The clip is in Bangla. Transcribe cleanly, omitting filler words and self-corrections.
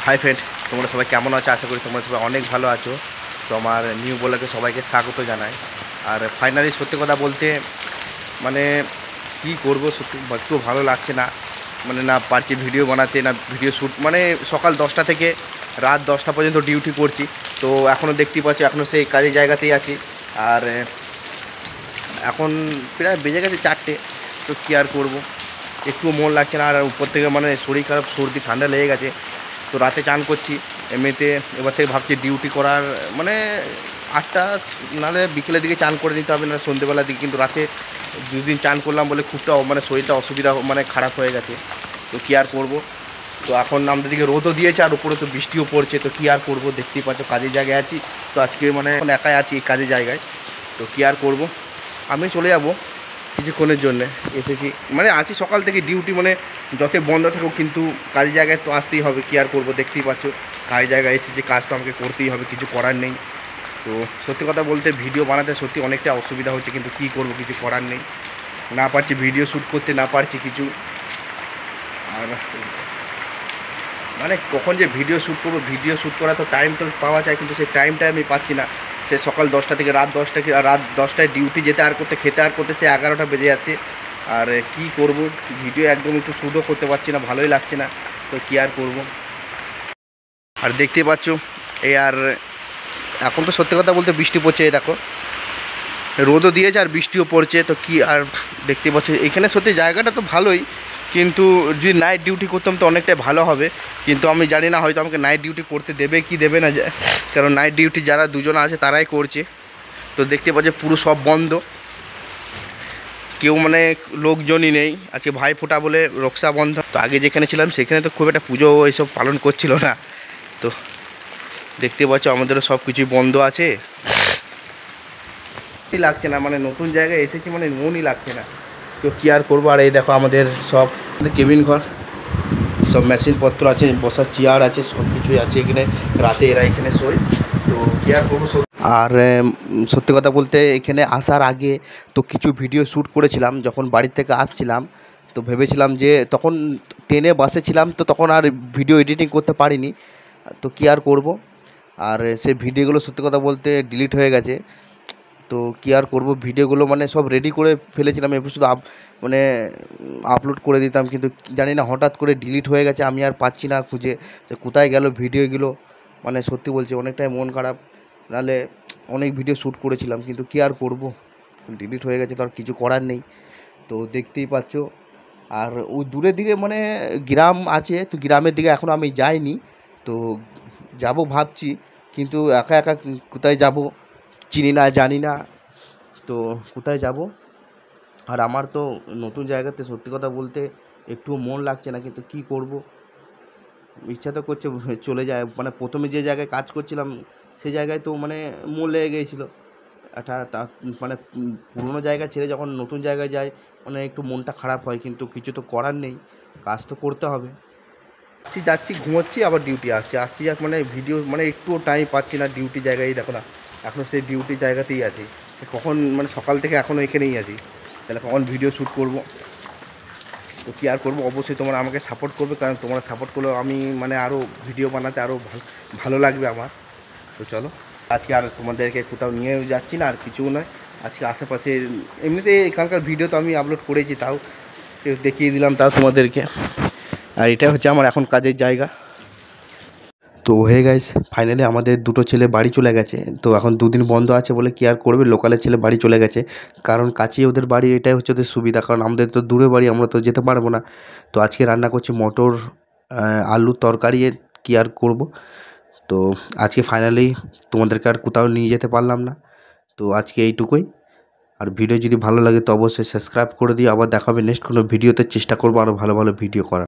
হাই ফ্রেন্ড, তোমরা সবাই কেমন আছো? আশা করি তোমরা সবাই অনেক ভালো আছো। তো আমার নিউ ব্লগে সবাইকে স্বাগত জানাই। আর ফাইনালি সত্যি কথা বলতে মানে কি করব, সত্যি একটু ভালো লাগছে না। মানে না পারছি ভিডিও বানাতে, না ভিডিও শ্যুট। মানে সকাল 10টা থেকে রাত 10টা পর্যন্ত ডিউটি করছি। তো এখনও দেখতেই পাচ্ছি, এখনও সেই কাজের জায়গাতেই আছি। আর এখন প্রায় বেজে গেছে 4টে। তো কী আর করবো, একটুও মন লাগছে না। আর উপর থেকে মানে শরীর খারাপ, সর্দি ঠান্ডা লেগে গেছে। তো রাতে চান করছি এমনিতে। এবার থেকে ভাবছি ডিউটি করার মানে 8টা, নাহলে বিকেলের দিকে চান করে নিতে হবে, না সন্ধ্যেবেলার দিকে। কিন্তু রাতে 2 দিন চান করলাম বলে খুবটা মানে শরীরটা অসুবিধা মানে খারাপ হয়ে গেছে। তো কী আর করবো। তো এখন আমাদের দিকে রোদও দিয়েছে, আর উপরে তো বৃষ্টিও পড়ছে। তো কী আর করবো, দেখতেই পাচ্ছ কাজের জায়গায় আছি। তো আজকে মানে এখন একাই আছি এই কাজের জায়গায়। তো কী আর করবো, আমি চলে যাব কিছুক্ষণের জন্যে। এসেছি মানে আছি সকাল থেকে ডিউটি, মানে যতই বন্ধ থাকুক কিন্তু কাজের জায়গায় তো আসতেই হবে। কী আর করবো, দেখতেই পাচ্ছ কাজের জায়গায় এসেছি, কাজ তো আমাকে করতেই হবে, কিছু করার নেই। তো সত্যি কথা বলতে ভিডিও বানাতে সত্যি অনেকটা অসুবিধা হচ্ছে, কিন্তু কী করবো, কিছু করার নেই। না পারছি ভিডিও শ্যুট করতে, না পারছি কিছু। আর মানে কখন যে ভিডিও শ্যুট করবো, ভিডিও শ্যুট করা তো টাইম তো পাওয়া যায়, কিন্তু সেই টাইমটা আমি পাচ্ছি না। সে সকাল 10টা থেকে রাত 10টায় ডিউটি যেতে আর করতে, খেতে আর করতে সে 11টা বেজে যাচ্ছে। আর কি করব, ভিডিও একদম একটু শ্যুটও করতে পারছি না, ভালোই লাগছে না। তো কী আর করব। আর দেখতে পাচ্ছ এই আর এখন তো সত্যি কথা বলতে বৃষ্টি পড়ছে, এই দেখো রোদও দিয়েছে আর বৃষ্টিও পড়ছে। তো কি আর দেখতে পাচ্ছি এখানে সত্যি জায়গাটা তো ভালোই, কিন্তু যদি নাইট ডিউটি করতাম তো অনেকটাই ভালো হবে। কিন্তু আমি জানি না হয়তো আমাকে নাইট ডিউটি করতে দেবে কি দেবে না, কারণ নাইট ডিউটি যারা দুজন আছে তারাই করছে। তো দেখতে পাচ্ছি পুরো সব বন্ধ, কেউ মানে লোকজনই নেই। আজকে ভাই ফোঁটা বলে রক্ষাবন্ধন। তো আগে যেখানে ছিলাম সেখানে তো খুব একটা পুজো এইসব পালন করছিল না। তো দেখতে পাচ্ছ আমাদেরও সব কিছুই বন্ধ আছে। লাগছে না, মানে নতুন জায়গায় এসেছি মানে মনই লাগছে না। তো কী আর করবো। আর এই দেখো আমাদের সব কেবিন ঘর, সব মেশিনপত্র আছে, বসার চেয়ার আছে, সব কিছুই আছে এখানে। রাতে এরা এখানে শোয়। তো কী আর করবো। আর সত্যি কথা বলতে এখানে আসার আগে তো কিছু ভিডিও শ্যুট করেছিলাম যখন বাড়ির থেকে আসছিলাম। তো ভেবেছিলাম যে তখন ট্রেনে বাসে ছিলাম, তো তখন আর ভিডিও এডিটিং করতে পারিনি। তো কী আর করবো। আর সেই ভিডিওগুলো সত্যি কথা বলতে ডিলিট হয়ে গেছে। তো কী আর করবো, ভিডিওগুলো মানে সব রেডি করে ফেলেছিলাম, এবার শুধু মানে আপলোড করে দিতাম। কিন্তু জানি না হঠাৎ করে ডিলিট হয়ে গেছে, আমি আর পাচ্ছি না খুঁজে যে কোথায় গেল ভিডিওগুলো। মানে সত্যি বলছি অনেকটাই মন খারাপ। নাহলে অনেক ভিডিও শ্যুট করেছিলাম, কিন্তু কী আর করবো, ডিলিট হয়ে গেছে, তো আর কিছু করার নেই। তো দেখতেই পাচ্ছ। আর ওই দূরের দিকে মানে গ্রাম আছে, তো গ্রামের দিকে এখনও আমি যাইনি। তো যাব ভাবছি, কিন্তু একা একা কোথায় যাব, চিনি না জানি না, তো কোথায় যাব। আর আমার তো নতুন জায়গাতে সত্যি কথা বলতে একটুও মন লাগছে না, কিন্তু কী করব, ইচ্ছা তো করছে চলে যায়। মানে প্রথমে যে জায়গায় কাজ করছিলাম সেই জায়গায় তো মানে মন লেগে গিয়েছিলো একটা, মানে পুরোনো জায়গা ছেড়ে যখন নতুন জায়গায় যাই মানে একটু মনটা খারাপ হয়, কিন্তু কিছু তো করার নেই, কাজ তো করতে হবে। যাচ্ছি ঘুমোচ্ছি, আবার ডিউটি আসছি যাক, মানে ভিডিও মানে একটুও টাইম পাচ্ছি না। ডিউটি জায়গায় দেখো না, এখনও সেই ডিউটি জায়গাতেই আছি। কখন মানে সকাল থেকে এখনও এখানেই আছি, তাহলে কখন ভিডিও শ্যুট করব। তো কী আর করবো, অবশ্যই তোমরা আমাকে সাপোর্ট করবে, কারণ তোমরা সাপোর্ট করলেও আমি মানে আরও ভিডিও বানাতে আরও ভালো লাগবে আমার। তো চলো আজকে আর তোমাদেরকে কোথাও নিয়ে যাচ্ছি না, আর কিছু নয়। আজকে আশেপাশে এমনিতে এখানকার ভিডিও তো আমি আপলোড করেছি, তাও দেখিয়ে দিলাম তাও তোমাদেরকে। আর এটা হচ্ছে আমার এখন কাজের জায়গা। তো হয়ে গাইস, ফাইনালি আমাদের দুটো ছেলে বাড়ি চলে গেছে। তো এখন 2 দিন বন্ধ আছে বলে কি আর করবে, লোকালের ছেলে বাড়ি চলে গেছে, কারণ কাছেই ওদের বাড়ি। এটাই হচ্ছে ওদের সুবিধা, কারণ আমাদের তো দূরে বাড়ি, আমরা তো যেতে পারবো না। তো আজকে রান্না করছি মটর আলুর তরকারি, কি আর করব। তো আজকে ফাইনালি তোমাদেরকে আর কোথাও নিয়ে যেতে পারলাম না। তো আজকে এইটুকুই। আর ভিডিও যদি ভালো লাগে তো অবশ্যই সাবস্ক্রাইব করে দিও। আবার দেখা হবে নেক্সট কোনো ভিডিওতে, চেষ্টা করবো আরও ভালো ভালো ভিডিও করার।